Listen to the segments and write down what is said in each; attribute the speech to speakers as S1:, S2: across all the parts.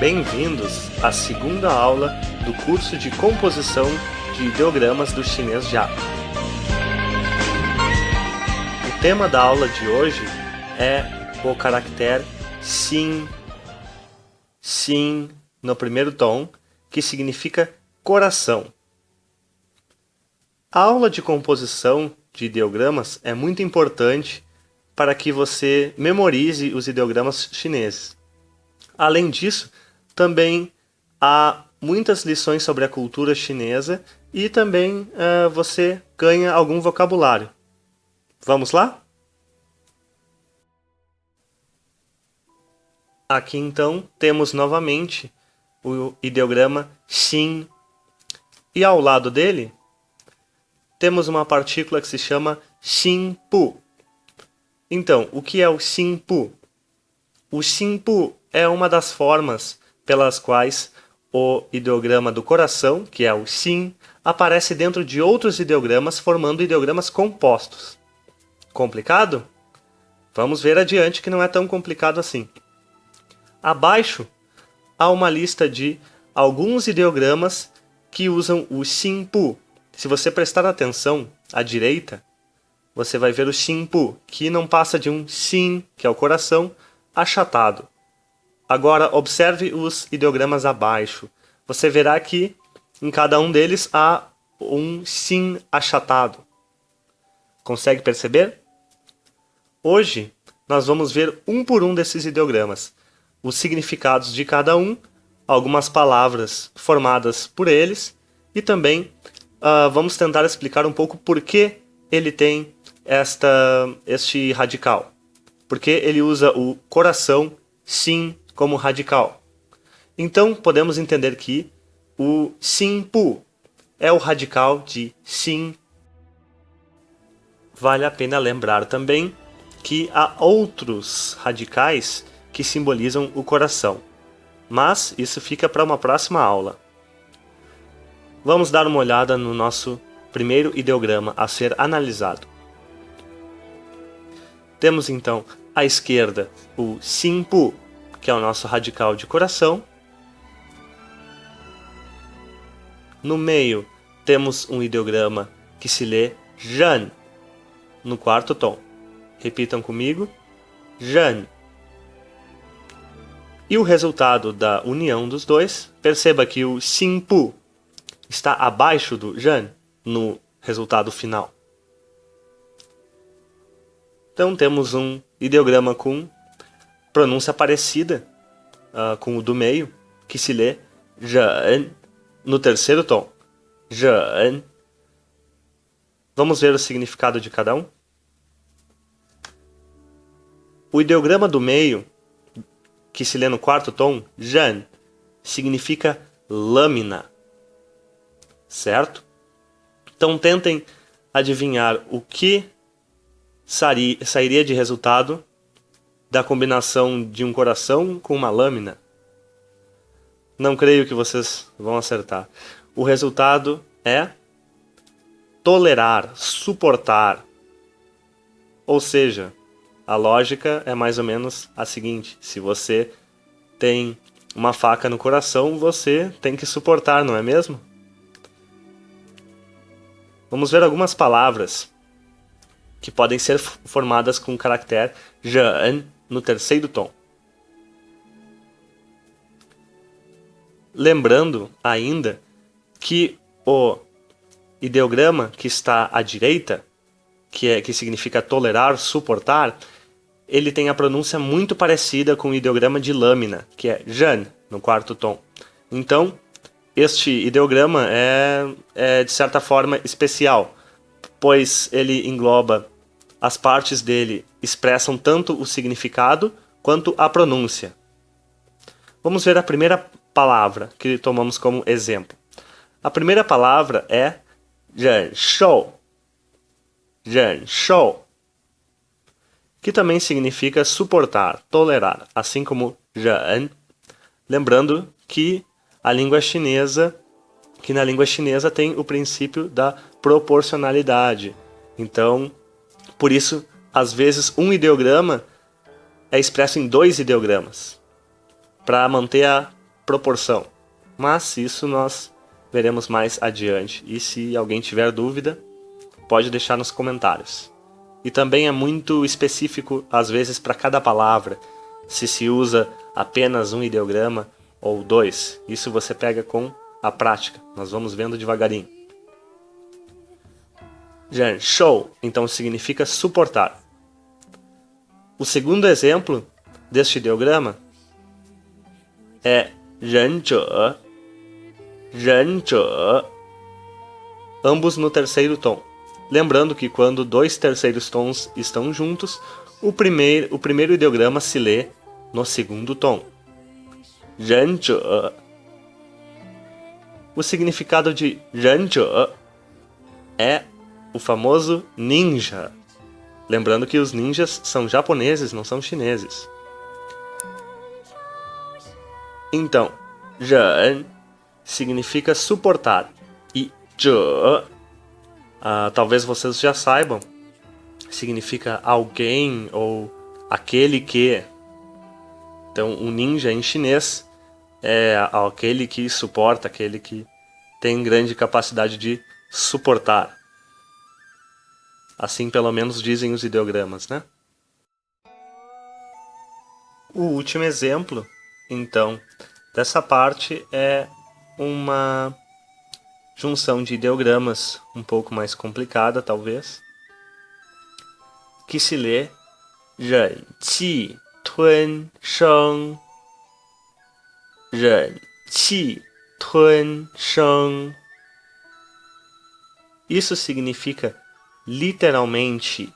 S1: Bem-vindos à segunda aula do curso de composição de ideogramas do chinês Japa. O tema da aula de hoje é o caractere xin, xin no primeiro tom, que significa coração. A aula de composição de ideogramas é muito importante para que você memorize os ideogramas chineses. Além disso, também há muitas lições sobre a cultura chinesa e também você ganha algum vocabulário. Vamos lá? Aqui então temos novamente o ideograma xin e ao lado dele temos uma partícula que se chama xinpu. Então, o que é o xinpu? O xinpu é uma das formas pelas quais o ideograma do coração, que é o xin, aparece dentro de outros ideogramas, formando ideogramas compostos. Complicado? Vamos ver adiante que não é tão complicado assim. Abaixo há uma lista de alguns ideogramas que usam o xinpu. Se você prestar atenção à direita, você vai ver o xinpu, que não passa de um xin, que é o coração, achatado. Agora, observe os ideogramas abaixo. Você verá que em cada um deles há um xin achatado. Consegue perceber? Hoje, nós vamos ver um por um desses ideogramas, os significados de cada um, algumas palavras formadas por eles e também vamos tentar explicar um pouco por que ele tem este radical. Porque ele usa o coração xin como radical. Então, podemos entender que o xinpu é o radical de xin. Vale a pena lembrar também que há outros radicais que simbolizam o coração. Mas isso fica para uma próxima aula. Vamos dar uma olhada no nosso primeiro ideograma a ser analisado. Temos então à esquerda o xinpu, que é o nosso radical de coração. No meio temos um ideograma que se lê zhen, no quarto tom. Repitam comigo, zhen. E o resultado da união dos dois, perceba que o xinpu está abaixo do zhen no resultado final. Então temos um ideograma com pronúncia parecida com o do meio, que se lê zhen no terceiro tom. Zhen. Vamos ver o significado de cada um? O ideograma do meio, que se lê no quarto tom, zhen, significa lâmina. Certo? Então tentem adivinhar o que sairia de resultado da combinação de um coração com uma lâmina. Não creio que vocês vão acertar. O resultado é tolerar, suportar. Ou seja, a lógica é mais ou menos a seguinte: se você tem uma faca no coração, você tem que suportar, não é mesmo? Vamos ver algumas palavras que podem ser formadas com o caractere zhen no terceiro tom. Lembrando ainda que o ideograma que está à direita, que significa tolerar, suportar, ele tem a pronúncia muito parecida com o ideograma de lâmina, que é zhen no quarto tom. Então, este ideograma é de certa forma especial, pois ele engloba as partes dele, expressam tanto o significado quanto a pronúncia. Vamos ver a primeira palavra que tomamos como exemplo. A primeira palavra é zhenshou, zhenshou, que também significa suportar, tolerar, assim como zhen. Lembrando que na língua chinesa tem o princípio da proporcionalidade. Então, por isso, às vezes, um ideograma é expresso em dois ideogramas, para manter proporção. Mas isso nós veremos mais adiante. E se alguém tiver dúvida, pode deixar nos comentários. E também é muito específico, às vezes, para cada palavra, se usa apenas um ideograma ou dois. Isso você pega com a prática. Nós vamos vendo devagarinho. 忍受, então significa suportar. O segundo exemplo deste ideograma é 忍者, 忍者, ambos no terceiro tom. Lembrando que quando dois terceiros tons estão juntos, o primeiro ideograma se lê no segundo tom. 忍者. O significado de 忍者é o famoso ninja. Lembrando que os ninjas são japoneses, não são chineses. Então, 忍 significa suportar. E 者, talvez vocês já saibam, significa alguém ou aquele que. Então, o ninja em chinês é aquele que suporta, aquele que tem grande capacidade de suportar. Assim, pelo menos, dizem os ideogramas, né? O último exemplo, então, dessa parte é uma junção de ideogramas um pouco mais complicada, talvez, que se lê 忍气吞声, 忍气吞声. Isso significa literalmente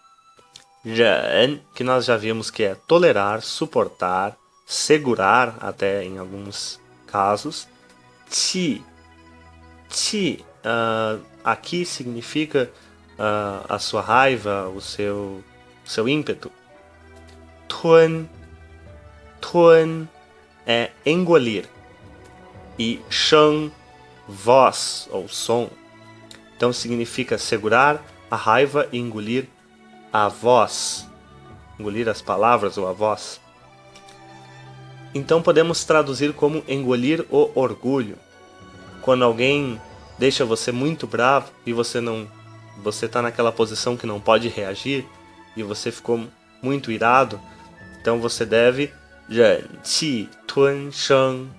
S1: 忍, que nós já vimos que é tolerar, suportar, segurar até em alguns casos. Qi, qi, aqui significa a sua raiva, o seu ímpeto. Tun, tun é engolir. E sheng, voz ou som. Então significa segurar a raiva e engolir a voz. Engolir as palavras ou a voz. Então podemos traduzir como engolir o orgulho. Quando alguém deixa você muito bravo e você está naquela posição que não pode reagir e você ficou muito irado, então você deve 忍气吞声.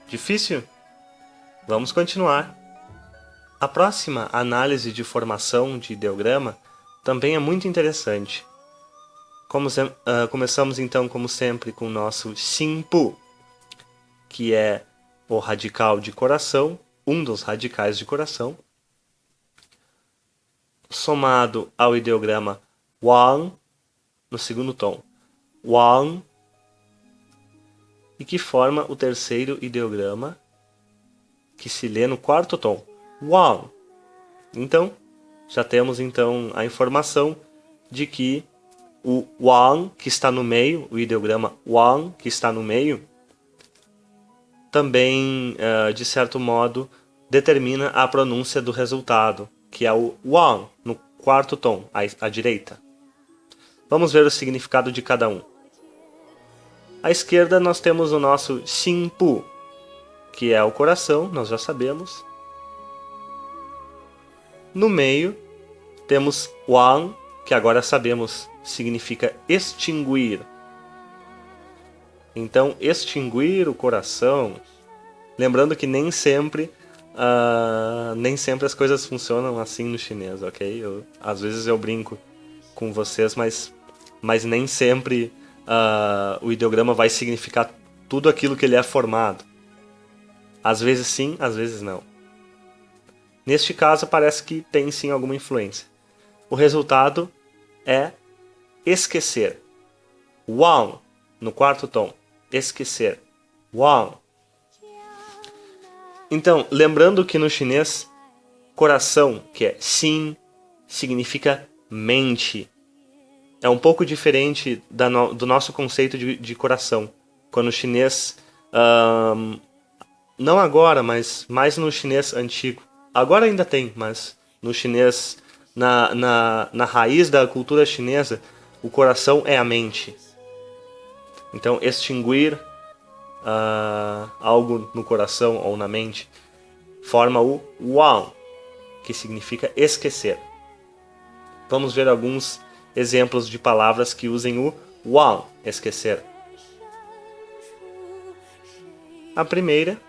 S1: Difícil? Vamos continuar. A próxima análise de formação de ideograma também é muito interessante. Começamos então, como sempre, com o nosso xinpu, que é o radical de coração, um dos radicais de coração, somado ao ideograma wang, no segundo tom, wang, e que forma o terceiro ideograma, que se lê no quarto tom, wang. Então, já temos então a informação de que o wang, que está no meio, o ideograma wang, que está no meio, também, de certo modo, determina a pronúncia do resultado, que é o wang, no quarto tom, à direita. Vamos ver o significado de cada um. À esquerda nós temos o nosso xinpu, que é o coração, nós já sabemos. No meio temos wang, que agora sabemos significa extinguir. Então, extinguir o coração. Lembrando que nem sempre as coisas funcionam assim no chinês, ok? Às vezes eu brinco com vocês, mas nem sempre o ideograma vai significar tudo aquilo que ele é formado. Às vezes sim, às vezes não. Neste caso, parece que tem sim alguma influência. O resultado é esquecer. Wang, no quarto tom. Esquecer. Wang. Então, lembrando que no chinês, coração, que é xin, significa mente. É um pouco diferente do nosso conceito de coração. Quando o chinês, não agora, mas mais no chinês antigo. Agora ainda tem, mas no chinês, na raiz da cultura chinesa, o coração é a mente. Então, extinguir algo no coração ou na mente, forma o wang, que significa esquecer. Vamos ver alguns exemplos de palavras que usem o wang, esquecer. A primeira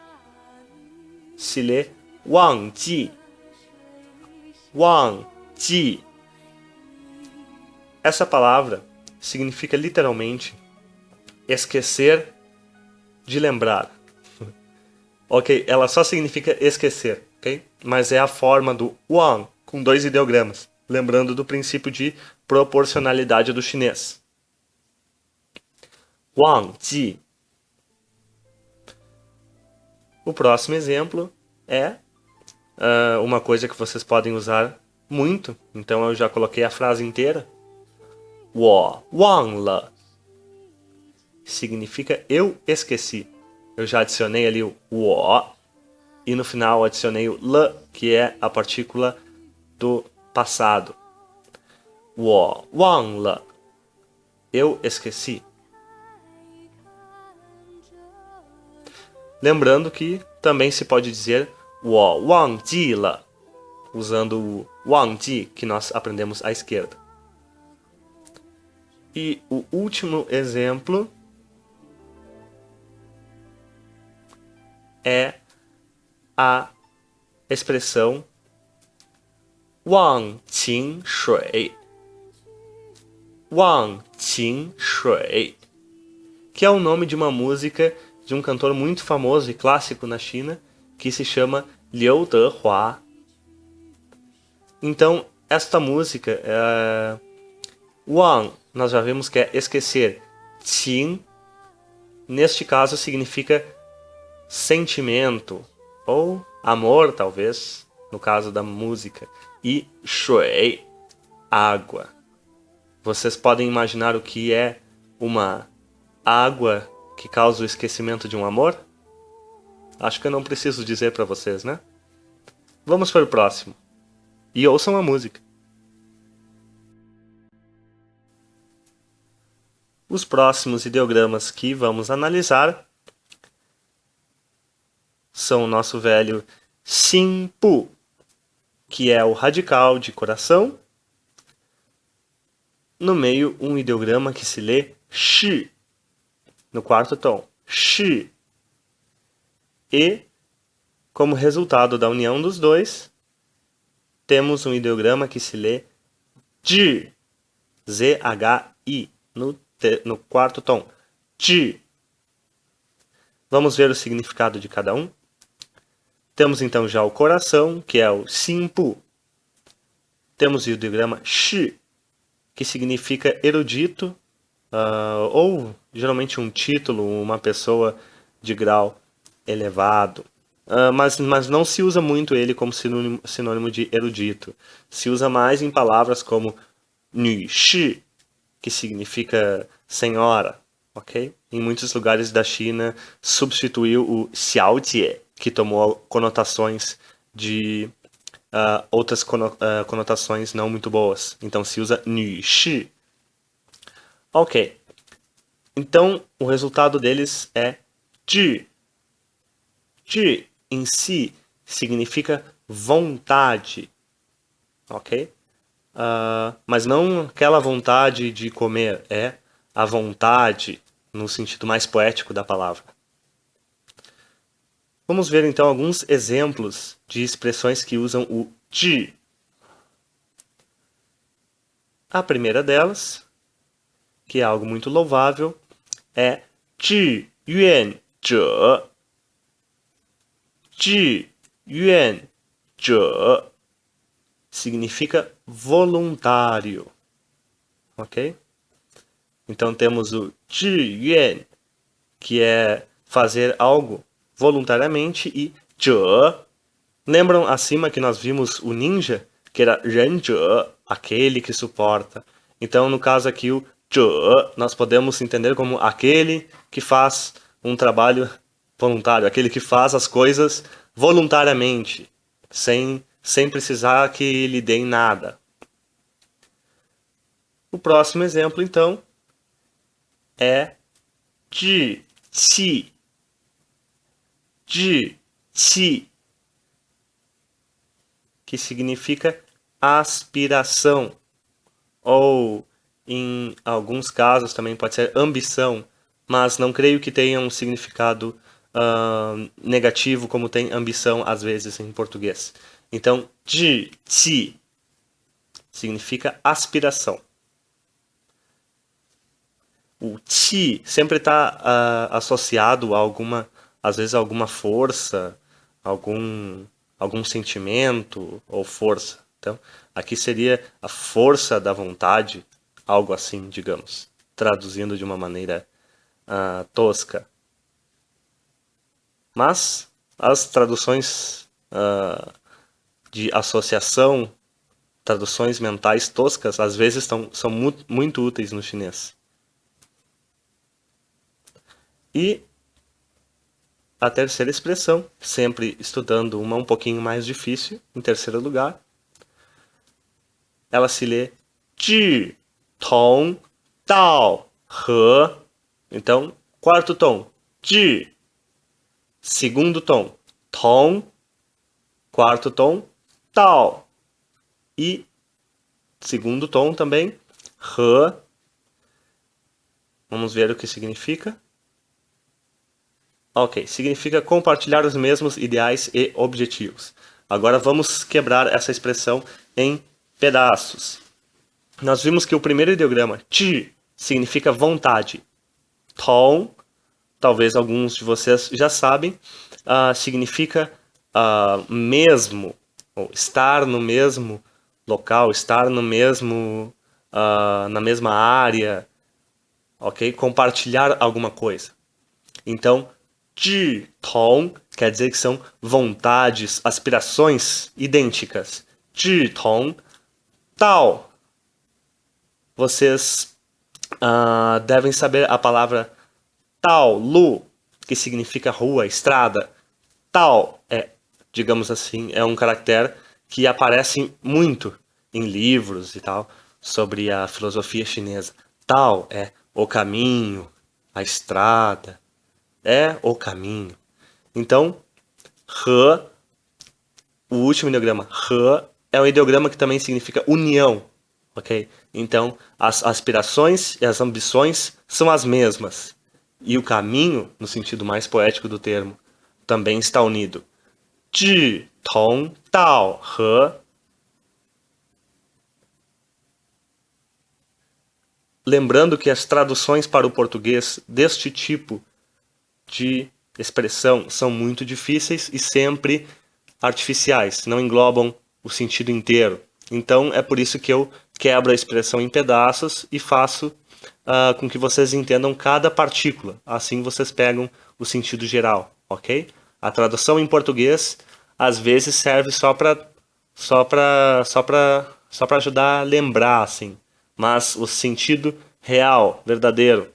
S1: se lê wangji. Wangji. Essa palavra significa literalmente esquecer de lembrar. Ok? Ela só significa esquecer, ok? Mas é a forma do wang, com 2 ideogramas. Lembrando do princípio de proporcionalidade do chinês. Wangji. O próximo exemplo é uma coisa que vocês podem usar muito. Então eu já coloquei a frase inteira. 我忘了 significa eu esqueci. Eu já adicionei ali o 我 e no final adicionei o 了, que é a partícula do passado. 我忘了 eu esqueci. Lembrando que também se pode dizer 我忘记了 usando o 忘记 que nós aprendemos à esquerda. E o último exemplo é a expressão 忘情水. 忘情水, que é o nome de uma música de um cantor muito famoso e clássico na China, que se chama Liu Dehua. Então, esta música, wang, nós já vimos que é esquecer. Qing, neste caso, significa sentimento, ou amor, talvez, no caso da música. E shui, água. Vocês podem imaginar o que é uma água que causa o esquecimento de um amor? Acho que eu não preciso dizer para vocês, né? Vamos para o próximo. E ouçam a música. Os próximos ideogramas que vamos analisar são o nosso velho Xinpu, que é o radical de coração. No meio, um ideograma que se lê Shi, no quarto tom. Shi. E, como resultado da união dos dois, temos um ideograma que se lê Zhi, Z-H-I, no quarto tom. Zhi. Vamos ver o significado de cada um. Temos então já o coração, que é o Xinpu. Temos o ideograma Shi, que significa erudito, ou geralmente um título, uma pessoa de grau elevado. Mas não se usa muito ele como sinônimo de erudito. Se usa mais em palavras como 女士, que significa senhora, ok? Em muitos lugares da China substituiu o 小姐, que tomou conotações de outras conotações não muito boas. Então se usa 女士. Ok. Então o resultado deles é 智. 智 em si significa vontade, ok? Mas não aquela vontade de comer, é a vontade no sentido mais poético da palavra. Vamos ver então alguns exemplos de expressões que usam o 智. A primeira delas, que é algo muito louvável, é 志愿者. 志愿者 significa voluntário, ok? Então temos o 志愿, que é fazer algo voluntariamente, e 者, lembram acima que nós vimos o ninja, que era 忍者, aquele que suporta. Então no caso aqui o 者 nós podemos entender como aquele que faz um trabalho voluntário, aquele que faz as coisas voluntariamente, sem precisar que lhe deem nada. O próximo exemplo, então, é 志气. zhi, qi, que significa aspiração, ou em alguns casos também pode ser ambição, mas não creio que tenha um significado negativo como tem ambição às vezes em português. Então, zhi, qi significa aspiração. O qi sempre está associado a alguma, às vezes, alguma força, algum sentimento ou força. Então, aqui seria a força da vontade, algo assim, digamos, traduzindo de uma maneira tosca. Mas as traduções de associação, traduções mentais toscas, às vezes são muito úteis no chinês. E a terceira expressão, sempre estudando uma um pouquinho mais difícil, em terceiro lugar, ela se lê zhi, tong, dao, he. Então, quarto tom, zhi. Segundo tom, tong. Quarto tom, dao. E segundo tom também, he. Vamos ver o que significa. Ok, significa compartilhar os mesmos ideais e objetivos. Agora vamos quebrar essa expressão em pedaços. Nós vimos que o primeiro ideograma, zhi, significa vontade. Tong, talvez alguns de vocês já sabem, significa mesmo, ou estar no mesmo local, estar no mesmo, na mesma área, ok? Compartilhar alguma coisa. Então, zhi, tong quer dizer que são vontades, aspirações idênticas. Zhi, tong, dao. Vocês devem saber a palavra dao, lu, que significa rua, estrada. Dao é, digamos assim, é um caractere que aparece muito em livros e tal sobre a filosofia chinesa. Dao é o caminho, a estrada, é o caminho. Então, he, o último ideograma, he, é um ideograma que também significa união, ok? Então, as aspirações e as ambições são as mesmas. E o caminho, no sentido mais poético do termo, também está unido. Zhi, tong, dao, he. Lembrando que as traduções para o português deste tipo de expressão são muito difíceis e sempre artificiais, não englobam o sentido inteiro. Então é por isso que eu quebro a expressão em pedaços e faço com que vocês entendam cada partícula. Assim vocês pegam o sentido geral, ok? A tradução em português às vezes serve só para ajudar a lembrar, assim. Mas o sentido real, verdadeiro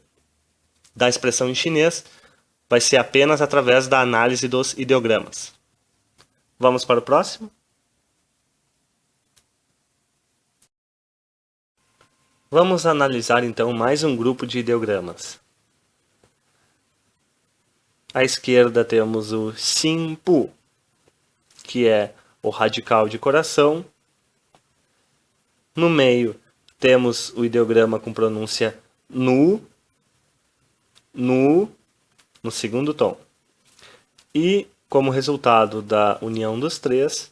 S1: da expressão em chinês vai ser apenas através da análise dos ideogramas. Vamos para o próximo? Vamos analisar então mais um grupo de ideogramas. À esquerda temos o Xinpu, que é o radical de coração. No meio temos o ideograma com pronúncia nu, no segundo tom. E, como resultado da união dos três,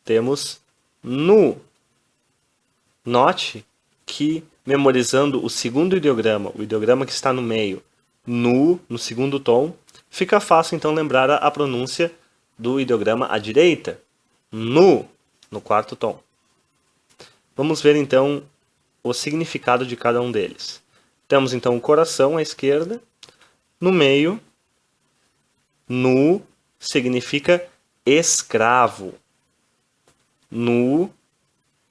S1: temos nu. Note que, memorizando o segundo ideograma, o ideograma que está no meio, nu, no segundo tom, fica fácil então lembrar a pronúncia do ideograma à direita, nu, no quarto tom. Vamos ver então o significado de cada um deles. Temos então o coração à esquerda, no meio, nu significa escravo. Nu,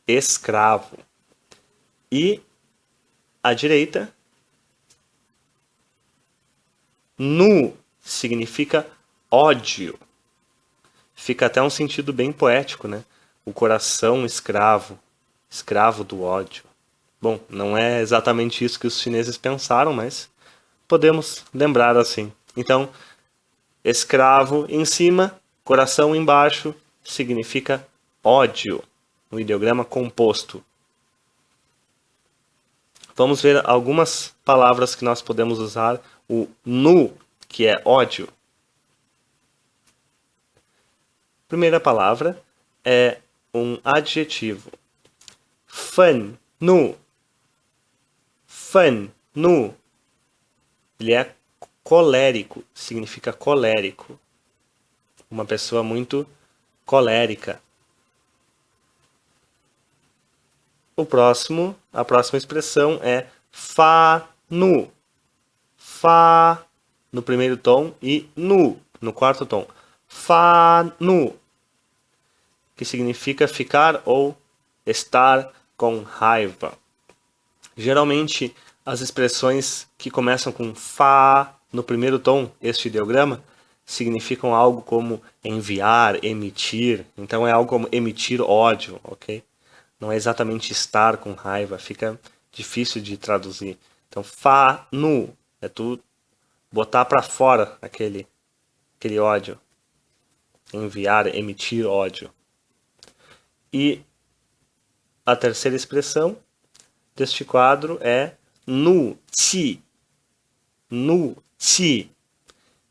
S1: escravo. E à direita, nu significa ódio. Fica até um sentido bem poético, né? O coração escravo, escravo do ódio. Bom, não é exatamente isso que os chineses pensaram, mas podemos lembrar assim. Então, escravo em cima, coração embaixo, significa ódio. Um ideograma composto. Vamos ver algumas palavras que nós podemos usar. O nu, que é ódio. Primeira palavra é um adjetivo. Fen, nu. Fen, nu. Ele é colérico, significa colérico. Uma pessoa muito colérica. A próxima expressão é fa, nu. Fa no primeiro tom e nu no quarto tom. Fa, nu. Que significa ficar ou estar com raiva. Geralmente, as expressões que começam com fa no primeiro tom, este ideograma, significam algo como enviar, emitir. Então é algo como emitir ódio, ok? Não é exatamente estar com raiva, fica difícil de traduzir. Então, fa, nu, é tu botar para fora aquele ódio. Enviar, emitir ódio. E a terceira expressão deste quadro é nu, chi. Nu, chi,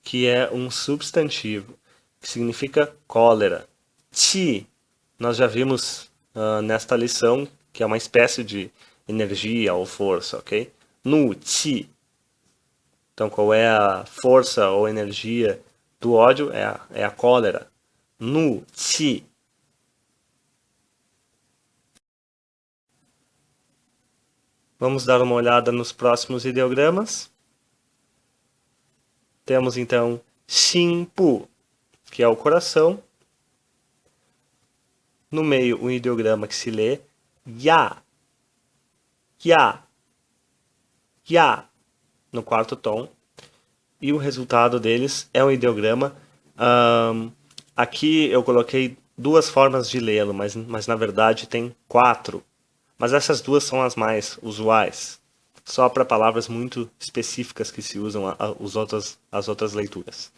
S1: que é um substantivo, que significa cólera. Chi, nós já vimos nesta lição, que é uma espécie de energia ou força, ok? Nu, chi. Então, qual é a força ou energia do ódio? É a cólera. Nu, chi. Vamos dar uma olhada nos próximos ideogramas. Temos, então, xinpu, que é o coração. No meio, um ideograma que se lê ya. Ya. Ya. No quarto tom. E o resultado deles é um ideograma. Aqui eu coloquei duas formas de lê-lo, mas na verdade tem 4. Mas essas duas são as mais usuais. Só para palavras muito específicas que se usam as outras leituras.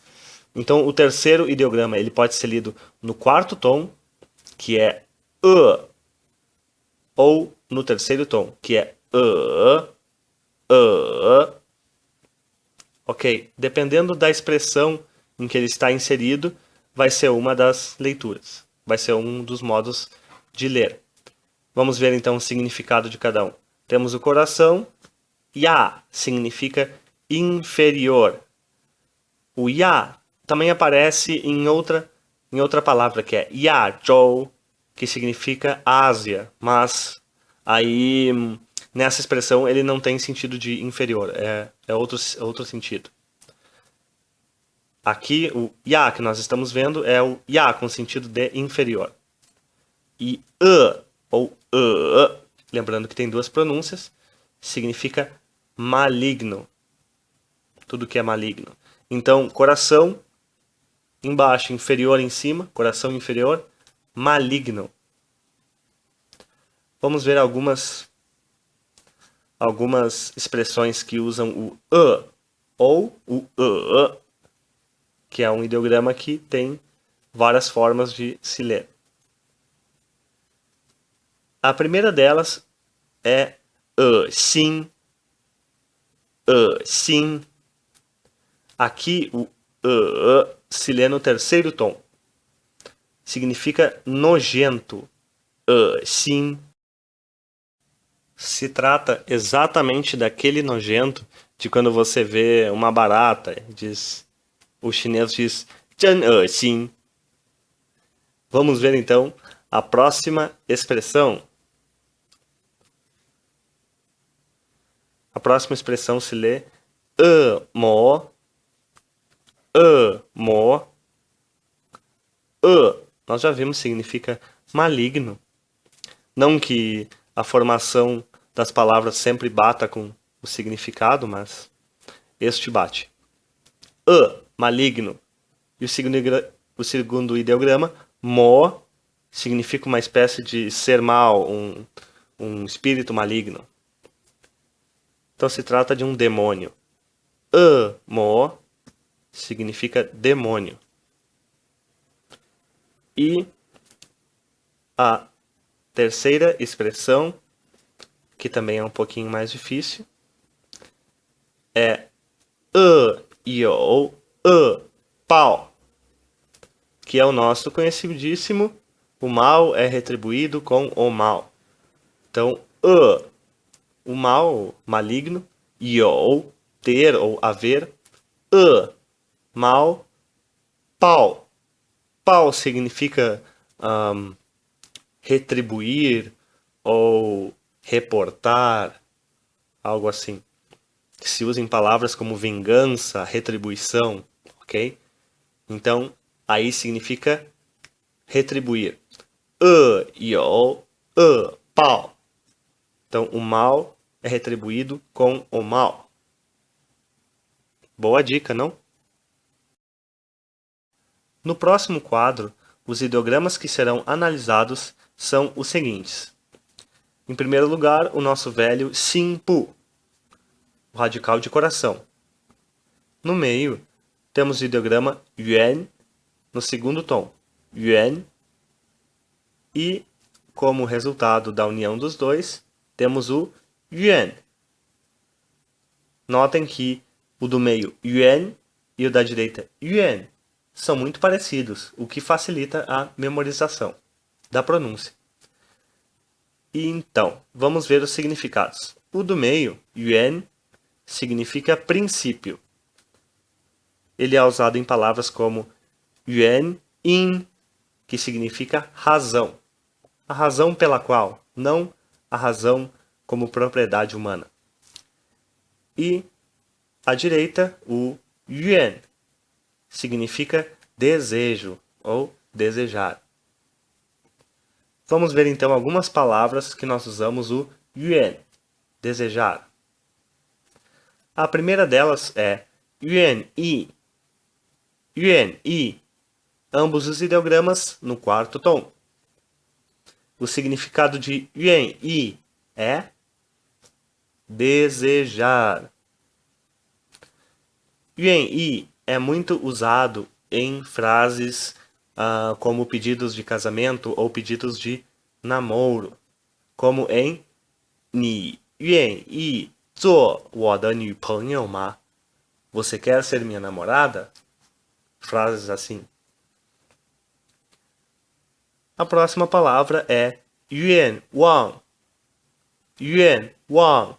S1: Então, o terceiro ideograma ele pode ser lido no quarto tom, que é ou no terceiro tom, que é Ok, dependendo da expressão em que ele está inserido, vai ser uma das leituras. Vai ser um dos modos de ler. Vamos ver então o significado de cada um. Temos o coração. Ya significa inferior. O ya também aparece em outra palavra que é Yazhou, que significa Ásia, mas aí nessa expressão ele não tem sentido de inferior, é outro sentido. Aqui o ya que nós estamos vendo é o ya com sentido de inferior. E ou lembrando que tem duas pronúncias, significa maligno. Tudo que é maligno. Então, coração embaixo, inferior em cima, coração inferior, maligno. Vamos ver algumas expressões que usam o ou o que é um ideograma que tem várias formas de se ler. A primeira delas é sim. Sim. Aqui o se lê no terceiro tom. Significa nojento. Sim. Se trata exatamente daquele nojento de quando você vê uma barata, o chinês diz 真恶心. Vamos ver então a próxima expressão. A próxima expressão se lê mo. Mo. Nós já vimos, significa maligno. Não que a formação das palavras sempre bata com o significado, mas este bate. Maligno. E o segundo ideograma, mo, significa uma espécie de ser mal, um espírito maligno. Então se trata de um demônio. Mo significa demônio. E a terceira expressão, que também é um pouquinho mais difícil, é you pao, que é o nosso conhecidíssimo, o mal é retribuído com o mal. Então, o mal, maligno, you, ter ou haver, mal, pao. Pao significa retribuir ou reportar, algo assim. Se usa em palavras como vingança, retribuição, ok? Então, aí significa retribuir. You pao. Então, o mal é retribuído com o mal. Boa dica, não? No próximo quadro, os ideogramas que serão analisados são os seguintes. Em primeiro lugar, o nosso velho Xinpu, o radical de coração. No meio, temos o ideograma Yuan, no segundo tom, Yuan. E, como resultado da união dos dois, temos o Yuan. Notem que o do meio Yuan e o da direita Yuan são muito parecidos, o que facilita a memorização da pronúncia. E então, vamos ver os significados. O do meio, Yuan, significa princípio. Ele é usado em palavras como Yuan in, que significa razão. A razão pela qual, não a razão como propriedade humana. E à direita, o Yuan, significa desejo ou desejar. Vamos ver então algumas palavras que nós usamos o yuan, desejar. A primeira delas é yuan yi. Yuan yi, ambos os ideogramas no quarto tom. O significado de yuan yi é desejar. Yuan yi é muito usado em frases como pedidos de casamento ou pedidos de namoro, como em 你愿意做我的女朋友吗? Você quer ser minha namorada? Frases assim. A próxima palavra é 愿望. 愿望,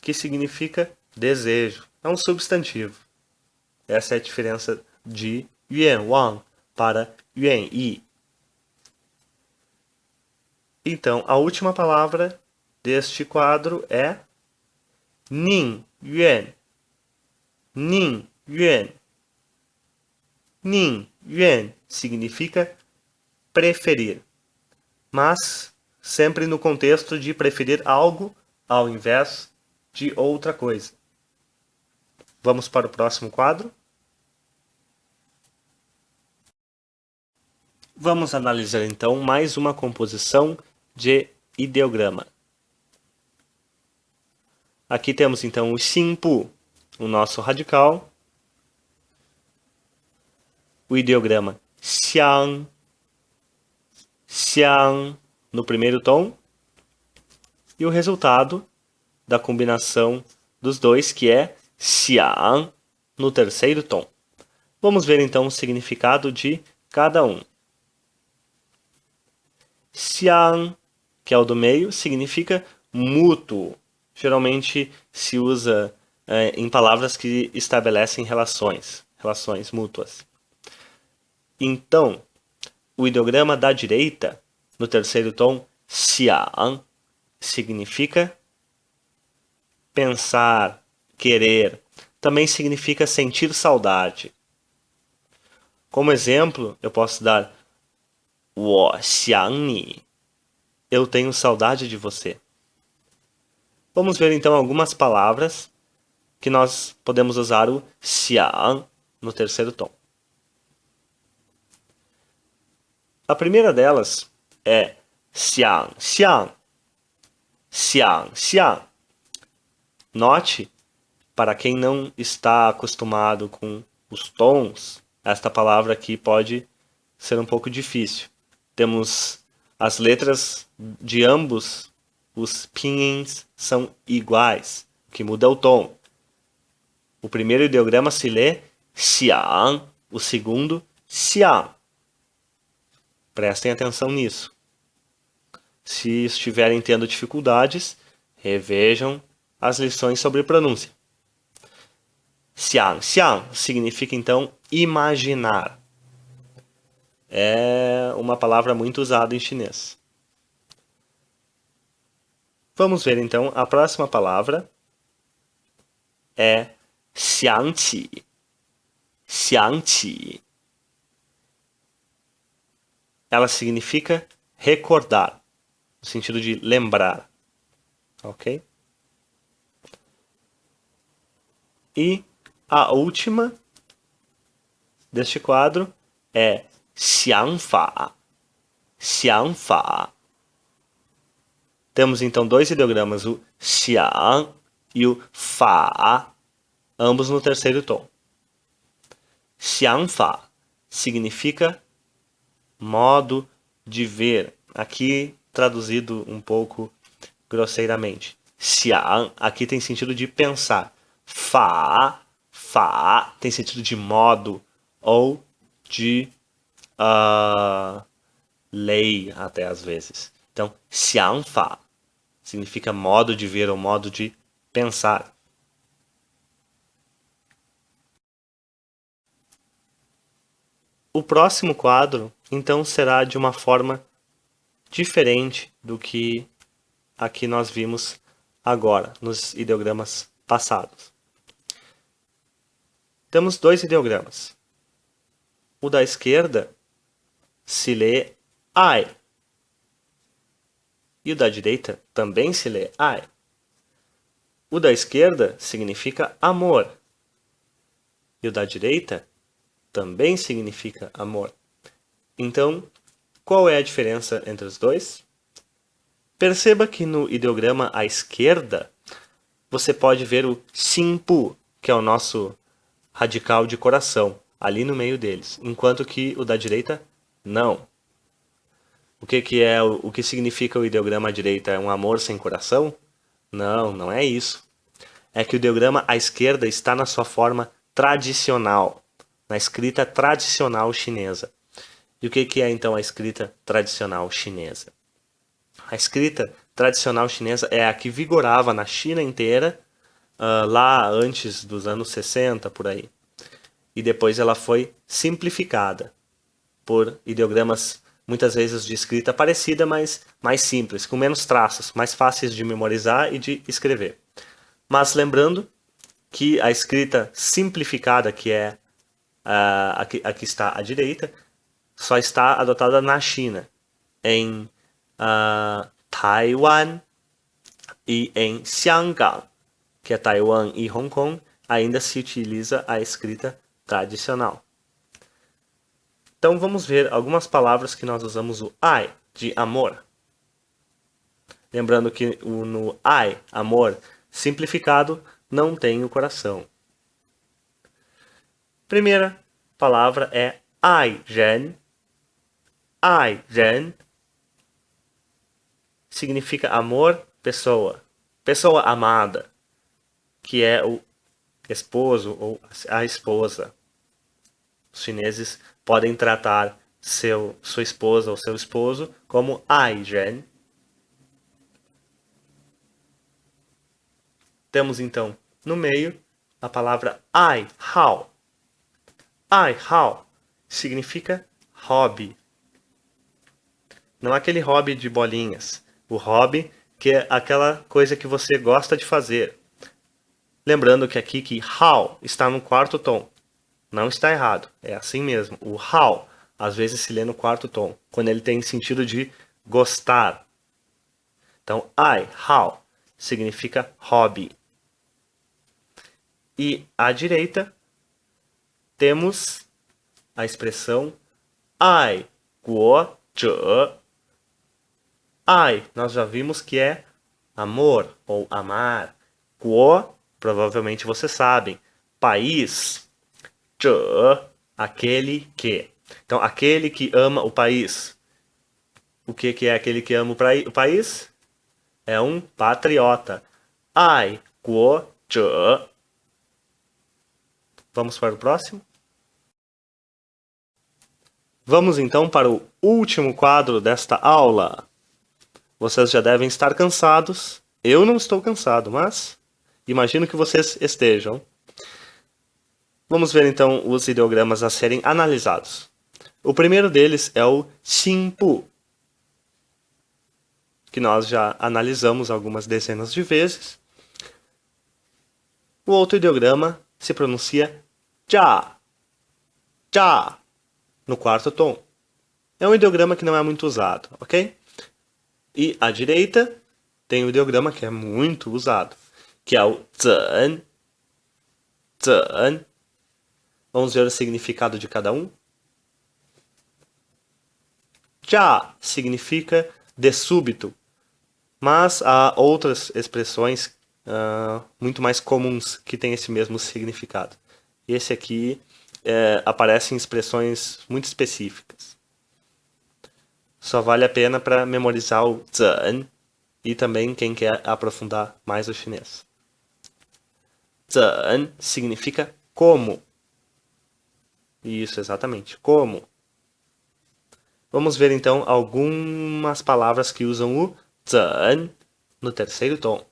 S1: que significa desejo. É um substantivo. Essa é a diferença de 愿望 para 愿意. Então, a última palavra deste quadro é 宁愿. 宁愿. 宁愿 significa preferir, mas sempre no contexto de preferir algo ao invés de outra coisa. Vamos para o próximo quadro. Vamos analisar então mais uma composição de ideograma. Aqui temos então o Xinpu, o nosso radical, o ideograma Xiang, Xiang no primeiro tom, e o resultado da combinação dos dois, que é Xiang no terceiro tom. Vamos ver então o significado de cada um. Xiang, que é o do meio, significa mútuo. Geralmente se usa em palavras que estabelecem relações mútuas. Então, o ideograma da direita, no terceiro tom, xiang, significa pensar, querer. Também significa sentir saudade. Como exemplo, eu posso dar 我想你. Eu tenho saudade de você. Vamos ver então algumas palavras que nós podemos usar o xiang no terceiro tom. A primeira delas é xiang xiang. Xiang xiang. Note para quem não está acostumado com os tons, esta palavra aqui pode ser um pouco difícil. Temos as letras de ambos, os pinyin são iguais, o que muda é o tom. O primeiro ideograma se lê xiang, o segundo xiang. Prestem atenção nisso. Se estiverem tendo dificuldades, revejam as lições sobre pronúncia. Xiang, xiang significa então imaginar. É uma palavra muito usada em chinês. Vamos ver então, a próxima palavra é xiangqi. Xiangqi. Ela significa recordar, no sentido de lembrar. Ok? E a última deste quadro é xiangfa. Xiangfa. Temos então dois ideogramas, o xiang e o fa, ambos no terceiro tom. Xiangfa significa modo de ver. Aqui traduzido um pouco grosseiramente. Xiang aqui tem sentido de pensar. Fa tem sentido de modo ou de lei até às vezes. Então, xiangfa significa modo de ver ou modo de pensar. O próximo quadro, então, será de uma forma diferente do que aqui nós vimos agora, nos ideogramas passados. Temos dois ideogramas. O da esquerda se lê ai. E o da direita também se lê ai. O da esquerda significa amor. E o da direita também significa amor. Então, qual é a diferença entre os dois? Perceba que no ideograma à esquerda, você pode ver o xinpu, que é o nosso radical de coração, ali no meio deles, enquanto que o da direita, não. O que significa o ideograma à direita? É um amor sem coração? Não, não é isso. É que o ideograma à esquerda está na sua forma tradicional, na escrita tradicional chinesa. E o que é então a escrita tradicional chinesa? A escrita tradicional chinesa é a que vigorava na China inteira, lá antes dos anos 60, por aí. E depois ela foi simplificada por ideogramas, muitas vezes de escrita parecida, mas mais simples, com menos traços, mais fáceis de memorizar e de escrever. Mas lembrando que a escrita simplificada, que é a que está à direita, só está adotada na China, em Taiwan e em Xiangang, que é Taiwan e Hong Kong, ainda se utiliza a escrita tradicional. Então vamos ver algumas palavras que nós usamos o ai, de amor. Lembrando que no ai, amor, simplificado, não tem o coração. Primeira palavra é ai ren. Ai ren significa amor, pessoa. Pessoa amada, que é o esposo ou a esposa. Os chineses podem tratar sua esposa ou seu esposo como ai ren. Temos então no meio a palavra ai hao. Ai hao significa hobby. Não aquele hobby de bolinhas. O hobby que é aquela coisa que você gosta de fazer. Lembrando que aqui que hao está no quarto tom. Não está errado. É assim mesmo. O hao às vezes se lê no quarto tom, quando ele tem sentido de gostar. Então, ai hao significa hobby. E à direita temos a expressão ai guo zhe. Ai, nós já vimos que é amor ou amar. Guo, provavelmente vocês sabem. País, 者, aquele que. Então, aquele que ama o país. O que é aquele que ama o país? É um patriota. 爱国者. Vamos para o próximo? Vamos então para o último quadro desta aula. Vocês já devem estar cansados. Eu não estou cansado, mas imagino que vocês estejam. Vamos ver então os ideogramas a serem analisados. O primeiro deles é o 心部, que nós já analisamos algumas dezenas de vezes. O outro ideograma se pronuncia já, já, no quarto tom. É um ideograma que não é muito usado, ok? E à direita tem o ideograma que é muito usado, que é o 怎, 怎. Vamos ver o significado de cada um. Já significa de súbito, mas há outras expressões muito mais comuns que têm esse mesmo significado. Esse aqui aparece em expressões muito específicas. Só vale a pena para memorizar o 怎 e também quem quer aprofundar mais o chinês. 怎 significa como. Isso, exatamente, como. Vamos ver então algumas palavras que usam o 怎 no terceiro tom.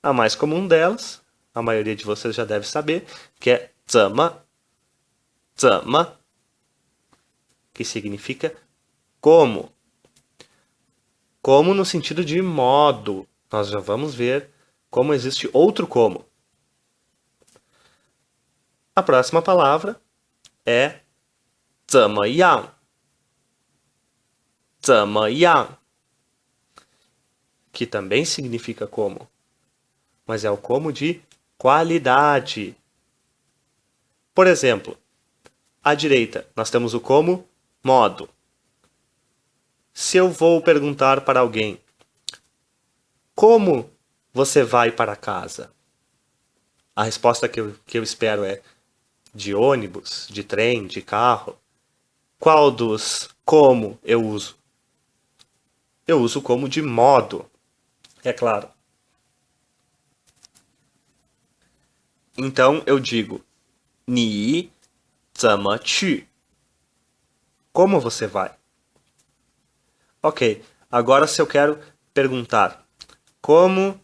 S1: A mais comum delas, a maioria de vocês já deve saber, que é 怎么, 怎么, que significa como. Como no sentido de modo. Nós já vamos ver como existe outro como. A próxima palavra é 怎么样, 怎么样, que também significa como, mas é o como de qualidade. Por exemplo, à direita nós temos o como modo. Se eu vou perguntar para alguém, como você vai para casa? A resposta que eu espero é de ônibus, de trem, de carro. Qual dos como eu uso? Eu uso como de modo, é claro. Então eu digo, 你怎么去? Como você vai? Ok, agora se eu quero perguntar como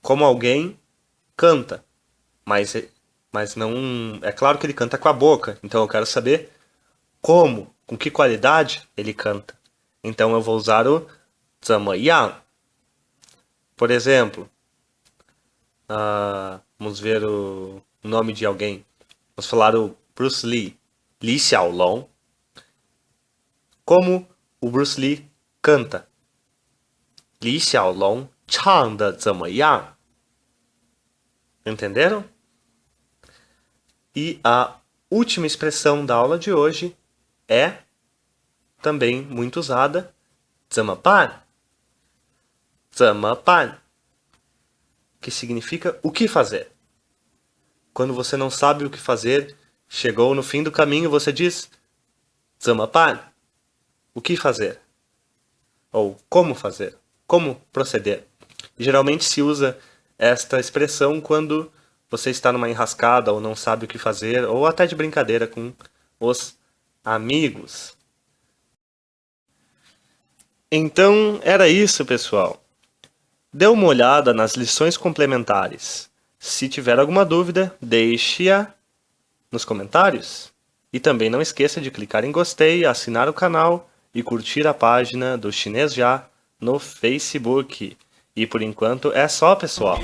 S1: como alguém canta, mas não é claro que ele canta com a boca, então eu quero saber como, com que qualidade ele canta. Então eu vou usar o 怎么样. Por exemplo, vamos ver o nome de alguém. Vamos falar o Bruce Lee, Li Xiaolong. Como o Bruce Lee canta? Li Xiaolong 唱得怎么样? Entenderam? E a última expressão da aula de hoje é também muito usada, 怎么办? 怎么办? Que significa o que fazer. Quando você não sabe o que fazer, chegou no fim do caminho, você diz 怎么办? O que fazer? Ou como fazer? Como proceder? Geralmente se usa esta expressão quando você está numa enrascada ou não sabe o que fazer, ou até de brincadeira com os amigos. Então, era isso, pessoal. Dê uma olhada nas lições complementares. Se tiver alguma dúvida, deixe-a nos comentários. E também não esqueça de clicar em gostei, assinar o canal e curtir a página do Chinês Já no Facebook. E por enquanto é só, pessoal.